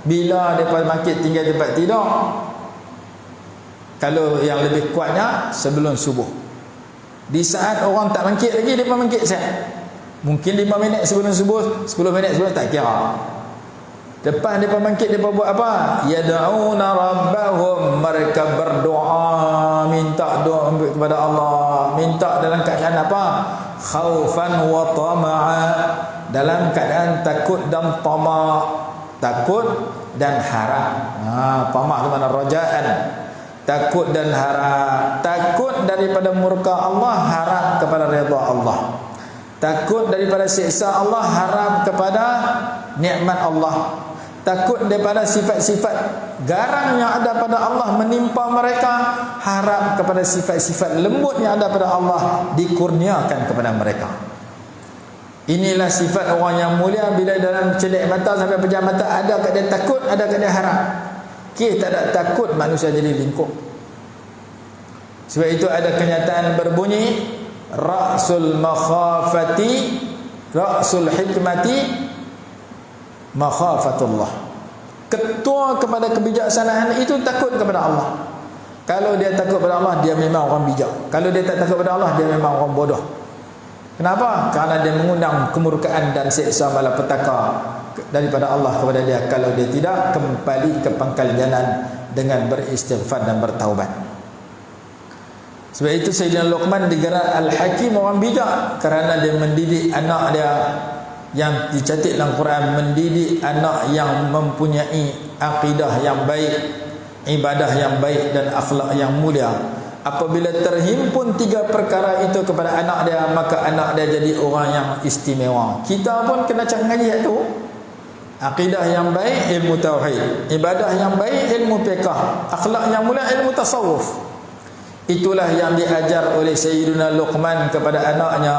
Bila mereka mangkit tinggal tempat tidur? Kalau yang lebih kuatnya sebelum subuh. Di saat orang tak mangkit lagi, mereka mangkit siap. Mungkin 5 minit sebelum subuh, 10 minit sebelum, tak kira. Lepas mereka mangkit, mereka buat apa? Yad'una rabbahum, mereka berdoa, minta doa kepada Allah. Minta dalam keadaan apa? Khaufan wa tama'a, dalam keadaan takut dan tama'. Takut dan harap. Tama' itu mana rajaan. Takut dan harap. Takut daripada murka Allah, harap kepada redha Allah. Takut daripada siksa Allah, harap kepada nikmat Allah. Takut daripada sifat-sifat garang yang ada pada Allah menimpa mereka, harap kepada sifat-sifat lembut yang ada pada Allah dikurniakan kepada mereka. Inilah sifat orang yang mulia. Bila dalam celik mata sampai pejam mata, ada kat dia takut, ada kat dia harap. Tak ada takut, manusia jadi lingkup. Sebab itu ada kenyataan berbunyi ra'sul makhafati, ra'sul hikmati makhafatullah. Ketua kepada kebijaksanaan itu takut kepada Allah. Kalau dia takut kepada Allah, dia memang orang bijak. Kalau dia tak takut kepada Allah, dia memang orang bodoh. Kenapa? Kerana dia mengundang kemurkaan dan siksa malapetaka daripada Allah kepada dia kalau dia tidak kembali ke pangkal jalan dengan beristighfar dan bertaubat. Sebab itu Sayyidina Luqman digelar Al-Hakim, orang bijak, kerana dia mendidik anak dia yang dicatat dalam Quran, mendidik anak yang mempunyai akidah yang baik, ibadah yang baik dan akhlak yang mulia. Apabila terhimpun 3 perkara itu kepada anak dia, maka anak dia jadi orang yang istimewa. Kita pun kena canggih tu. Akidah yang baik, ilmu tauhid. Ibadah yang baik, ilmu fiqh. Akhlak yang mulia, ilmu tasawuf. Itulah yang diajar oleh Sayyidina Luqman kepada anaknya.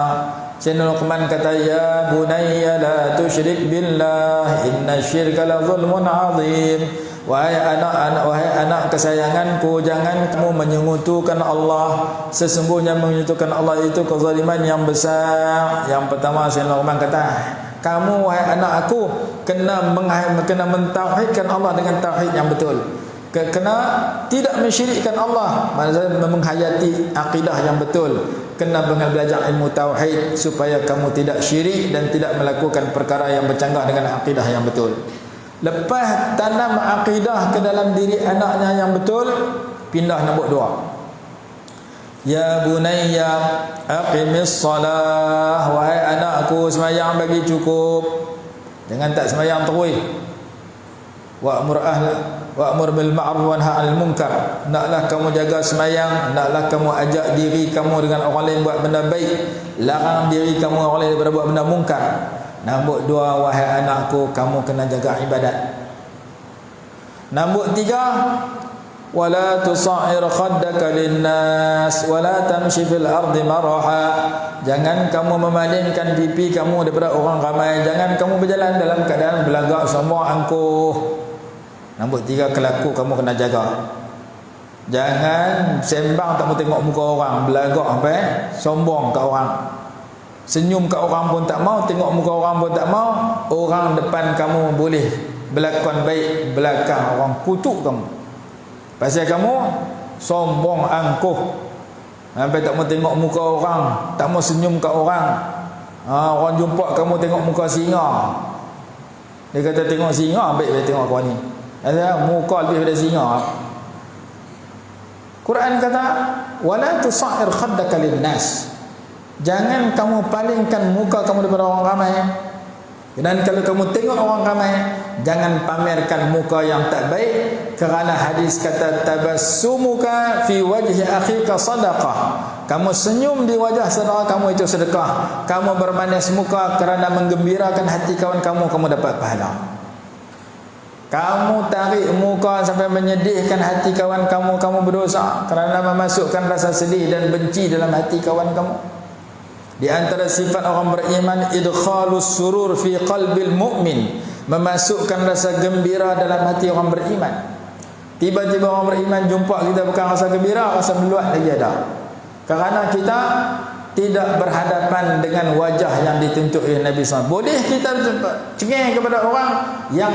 Sayyidina Luqman kata, ya bunayya la tusyrik billah, inna syirka la zulmun azim. Wahai anak kesayanganku, jangan kamu menyekutukan Allah. Sesungguhnya menyekutukan Allah itu kezaliman yang besar. Yang pertama Sayyidina Luqman kata, kamu wahai anak aku kena mentauhidkan Allah dengan tauhid yang betul. Kena tidak mensyirikkan Allah, maksudnya menghayati akidah yang betul. Kena belajar ilmu tauhid supaya kamu tidak syirik dan tidak melakukan perkara yang bercanggah dengan akidah yang betul. Lepas tanam akidah ke dalam diri anaknya yang betul, pindah nombor 2. Ya bunayya aqimis salah, wahai anakku sembahyang bagi cukup, jangan tak sembahyang terus. Wa'mur bil ma'ruf wa nahy 'anil munkar, naklah kamu jaga sembahyang, naklah kamu ajak diri kamu dengan orang lain buat benda baik, larang diri kamu orang lain daripada buat benda mungkar. Nombor 2, wahai anakku, kamu kena jaga ibadat. Nombor 3, wala tusa'ir khaddaka linnas wala tamshi fil ardi maraha, jangan kamu memalingkan pipi kamu daripada orang ramai, jangan kamu berjalan dalam keadaan belagak sombong angkuh. Nombor 3, kelaku kamu kena jaga. Jangan sembang tak mau tengok muka orang, belagak sampai sombong kat orang. Senyum kat orang pun tak mau, tengok muka orang pun tak mau. Orang depan kamu boleh berlakon baik, belakang orang kutuk kamu. Pasal kamu sombong angkuh. Sampai tak mau tengok muka orang, tak mau senyum kat orang. Orang jumpa kamu tengok muka singa. Dia kata tengok singa, baik tengok kau ni. Ada muka lebih daripada singa. Quran kata wala tusa'ir khaddaka linnas, jangan kamu palingkan muka kamu daripada orang ramai. Dan kalau kamu tengok orang ramai, jangan pamerkan muka yang tak baik, kerana hadis kata tabassumuka fi wajhi akhika sadaqah, kamu senyum di wajah saudara kamu itu sedekah. Kamu bermanis muka kerana menggembirakan hati kawan kamu, kamu dapat pahala. Kamu tarik muka sampai menyedihkan hati kawan kamu, kamu berdosa kerana memasukkan rasa sedih dan benci dalam hati kawan kamu. Di antara sifat orang beriman, idkhalus surur fi qalbil mu'min, memasukkan rasa gembira dalam hati orang beriman. Tiba-tiba orang beriman jumpa kita bukan rasa gembira, rasa meluat lagi ada. Kerana kita tidak berhadapan dengan wajah yang ditunjuk oleh Nabi SAW. Boleh kita cengeng kepada orang yang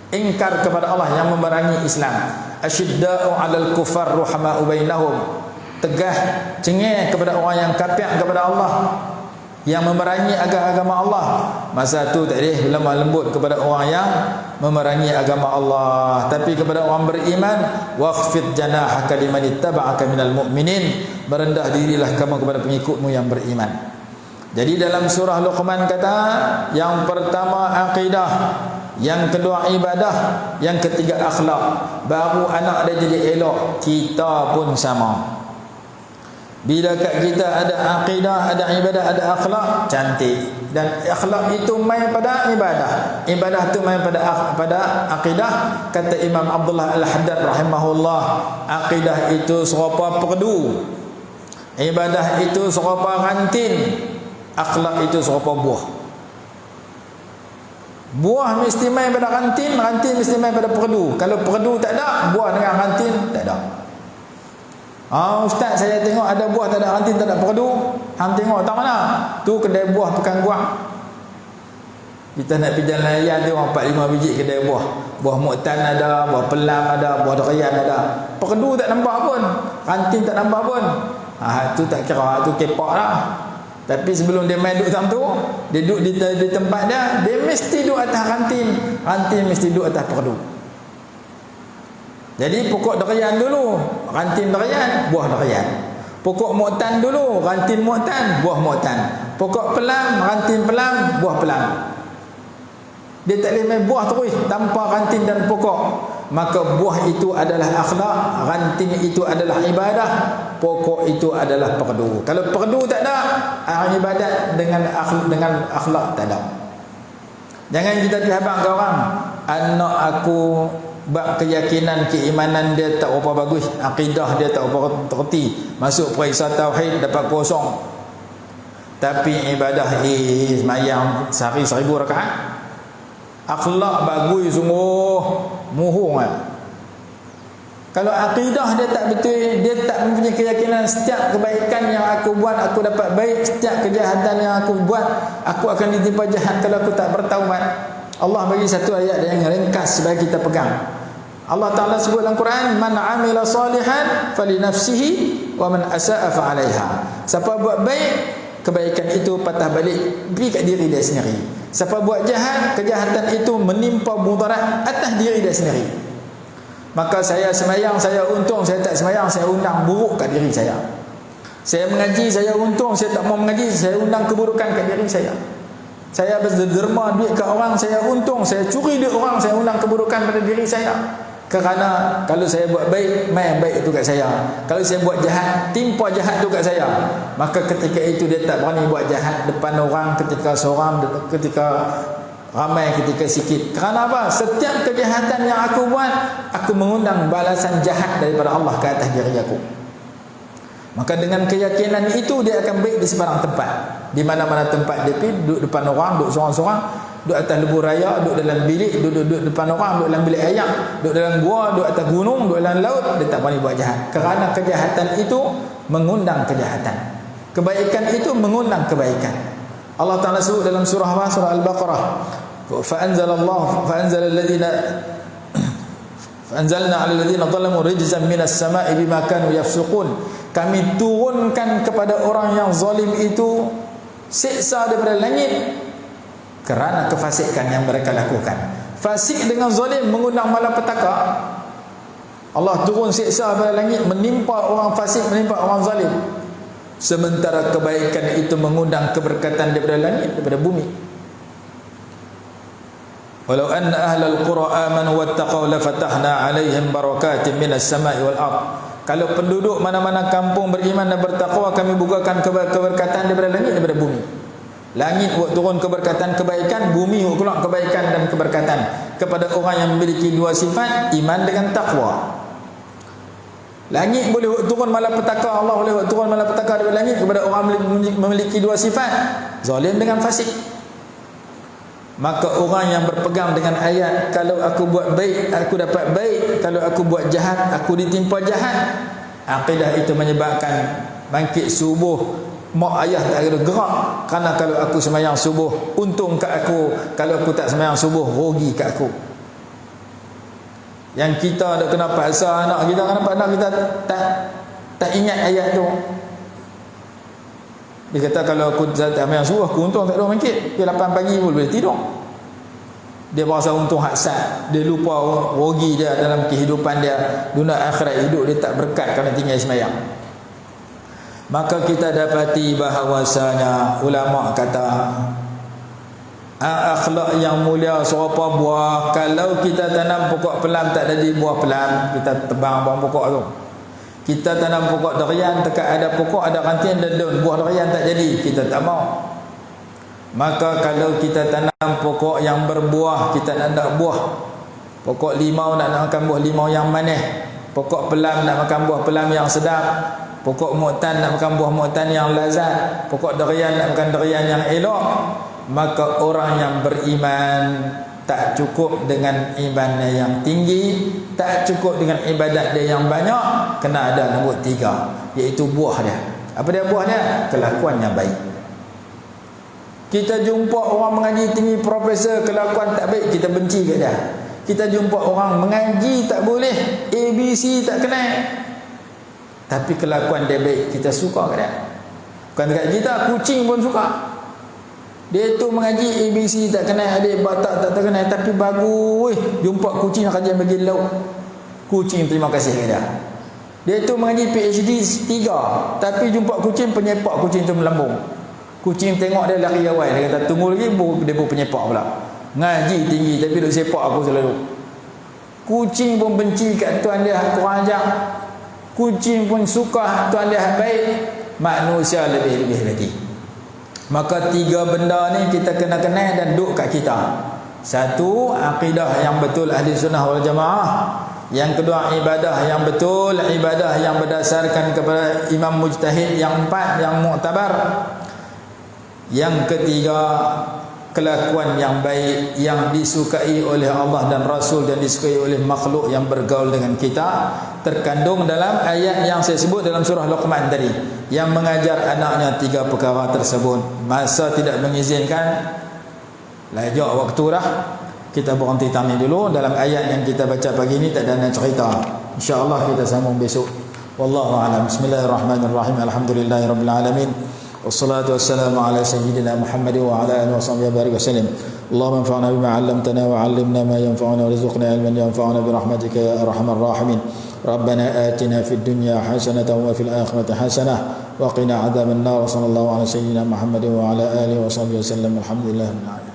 ingkar kepada Allah, yang memerangi Islam. Asyidda'u 'alal kufar ruhama'u bainahum, tegah cengeng kepada orang yang kafir kepada Allah, yang memerangi agama Allah. Masa tu tak boleh lemah lembut kepada orang yang memerangi agama Allah. Tapi kepada orang beriman, waqfid janahaka liman ittaba'aka minal mu'minin, merendah dirilah kamu kepada pengikutmu yang beriman. Jadi dalam surah Luqman kata, yang pertama akidah, yang kedua ibadah, yang ketiga akhlak. Baru anak dia jadi elok. Kita pun sama. Bila kat kita ada akidah, ada ibadah, ada akhlak, cantik. Dan akhlak itu main pada ibadah, ibadah itu main pada akidah. Kata Imam Abdullah Al-Haddad rahimahullah, akidah itu serupa perdu, ibadah itu serupa rantin, akhlak itu serupa buah. Buah mesti main pada rantin, rantin mesti main pada perdu. Kalau perdu tak ada, buah dengan rantin tak ada. Ustaz, saya tengok ada buah tak ada rantin, tak ada perdu. Hang tengok tak mana? Tu kedai buah Pekan Guang. Kita nak pergi jalan raya tu 4-5 biji kedai buah. Buah muktan ada, buah pelam ada, buah durian ada. Perdu tak nampak pun, rantin tak nampak pun. Tu tak kira, tu kepak lah. Tapi sebelum dia main duduk dalam tu, dia duduk di tempat dia, dia mesti duduk atas rantin, rantin mesti duduk atas perdu. Jadi pokok durian dulu, rantin durian, buah durian. Pokok muktan dulu, rantin muktan, buah muktan. Pokok pelam, ranting pelam, buah pelam. Dia tak boleh main buah terus tanpa ranting dan pokok. Maka buah itu adalah akhlak, ranting itu adalah ibadah, pokok itu adalah perdu. Kalau perdu tak ada, ibadat dengan akhlak tak ada. Jangan kita dihabang ke orang, anak aku bab keyakinan, keimanan dia tak apa bagus, akidah dia tak apa terti, masuk periksa tauhid dapat kosong, tapi ibadah semayang sehari 1000 rakaat, akhlak bagus sungguh, muhung lah. Kalau akidah dia tak betul, dia tak mempunyai keyakinan setiap kebaikan yang aku buat aku dapat baik, setiap kejahatan yang aku buat aku akan ditimpa jahat kalau aku tak bertaubat. Allah bagi satu ayat yang ringkas supaya kita pegang. Allah Ta'ala sebut dalam Quran, man amila salihan fali nafsihi wa man asa'a fa 'alaiha. Siapa buat baik, kebaikan itu patah balik pergi kat diri dia sendiri. Siapa buat jahat, kejahatan itu menimpa mudarat atas diri dia sendiri. Maka saya semayang, saya untung, saya tak semayang, saya undang buruk kat diri saya. Saya mengaji, saya untung, saya tak mau mengaji, saya undang keburukan kat diri saya. Saya berderma duit kat orang, saya untung, saya curi duit orang, saya undang keburukan pada diri saya. Kerana kalau saya buat baik, main baik itu kat saya. Kalau saya buat jahat, timpa jahat itu kat saya. Maka ketika itu dia tak berani buat jahat depan orang, ketika seorang, ketika ramai, ketika sikit. Kerana apa? Setiap kejahatan yang aku buat, aku mengundang balasan jahat daripada Allah ke atas diri aku. Maka dengan keyakinan itu dia akan baik di sebarang tempat. Di mana-mana tempat dia pergi, duduk depan orang, duduk seorang-seorang, duduk atas lebuh raya, duduk dalam bilik, duduk depan orang, duduk dalam bilik ayam, duduk dalam gua, duduk atas gunung, duduk dalam laut, dia tak berani buat jahat. Kerana kejahatan itu mengundang kejahatan, kebaikan itu mengundang kebaikan. Allah Ta'ala sebut dalam surah apa? Surah Al-Baqarah, fa'anzalna 'ala alladhina zalamu rijzan minas sama'i bima kanu yafsuqun. Kami turunkan kepada orang yang zalim itu siksa daripada langit kerana kefasikan yang mereka lakukan. Fasik dengan zalim mengundang malapetaka. Allah turun siksa daripada langit menimpa orang fasik, menimpa orang zalim. Sementara kebaikan itu mengundang keberkatan daripada langit, daripada bumi. Walau anna ahlal qura amanu wattaqaw lafatahna 'alaihim barakatin minas sama'i wal ardh. Kalau penduduk mana-mana kampung beriman dan bertakwa, kami bukakan keberkatan daripada langit, daripada bumi. Langit buat turun keberkatan kebaikan, bumi buat keluar kebaikan dan keberkatan kepada orang yang memiliki dua sifat, iman dengan takwa. Langit boleh buat turun malapetaka, Allah boleh buat turun malapetaka daripada langit kepada orang memiliki dua sifat, zalim dengan fasik. Maka orang yang berpegang dengan ayat, kalau aku buat baik aku dapat baik, kalau aku buat jahat aku ditimpa jahat, akidah itu menyebabkan bangkit subuh mak ayah tak ada gerak. Kerana kalau aku semayang subuh untung kat aku, kalau aku tak semayang subuh rugi kat aku. Yang kita dah kena paksa anak kita, kenapa anak kita tak ingat ayat tu. Dia kata kalau aku tak semayang subuh aku untung tak ada bangkit, dia 8 pagi pun boleh tidur. Dia berasa untung haksat, dia lupa rugi dia dalam kehidupan dia, dunia akhirat hidup dia tak berkat kerana tinggal semayang. Maka kita dapati bahawasanya ulama kata akhlak yang mulia serupa buah. Kalau kita tanam pokok pelam tak jadi buah pelam, kita tebang buah pokok tu. Kita tanam pokok durian, dekat ada pokok, ada ranting dan daun, buah durian tak jadi, kita tak mau. Maka kalau kita tanam pokok yang berbuah, kita nak buah. Pokok limau nak makan buah limau yang manis, pokok pelam nak makan buah pelam yang sedap, pokok mu'tan nak makan buah mu'tan yang lazat, pokok durian nak makan durian yang elok. Maka orang yang beriman tak cukup dengan imannya yang tinggi, tak cukup dengan ibadat dia yang banyak, kena ada nombor 3, iaitu buah dia. Apa dia buah dia? Kelakuan yang baik. Kita jumpa orang mengaji tinggi profesor, kelakuan tak baik, kita benci kat dia. Kita jumpa orang mengaji tak boleh, ABC tak kenal, tapi kelakuan dia baik, kita suka kat dia. Bukan dekat kita, kucing pun suka. Dia tu mengaji ABC tak kenal, adik batak tak kenal, tapi bagus jumpa kucing yang kajian bagi lauk, kucing terima kasih kepada dia. Dia tu mengaji PhD 3, tapi jumpa kucing penyepak kucing tu melambung, Kucing tengok dia lari awal, dia kata tunggu lagi, dia pun penyepak pula. Ngaji tinggi tapi duk sepak aku selalu. Kucing pun benci kat tuan dia kurang ajar. Kucing pun suka tuan dia baik. Manusia lebih-lebih lagi. Maka tiga benda ni kita kena kenal dan duk kat kita. Satu, akidah yang betul ahli sunnah wal jamaah. Yang kedua, ibadah yang betul, ibadah yang berdasarkan kepada imam mujtahid. Yang empat, yang muktabar. Yang ketiga, kelakuan yang baik yang disukai oleh Allah dan Rasul dan disukai oleh makhluk yang bergaul dengan kita, terkandung dalam ayat yang saya sebut dalam surah Luqman tadi, yang mengajar anaknya tiga perkara tersebut. Masa tidak mengizinkan, lajak waktu dah, kita berhenti tami dulu. Dalam ayat yang kita baca pagi ni tak ada nak cerita, insya-Allah kita sambung besok. Wallahu a'lam. Bismillahirrahmanirrahim. Alhamdulillahirabbil alamin. والصلاة والسلام على سيدنا محمد وعلى آله وصحبه وبارك وسلم. اللهم انفعنا بما علمتنا وعلمنا ما ينفعنا وارزقنا علما ينفعنا برحمتك يا أرحم الراحمين. ربنا آتنا في الدنيا حسنة وفي الآخرة حسنة وقنا عذاب النار. صلى الله على سيدنا محمد وعلى آله وصحبه وسلم. الحمد لله رب العالمين.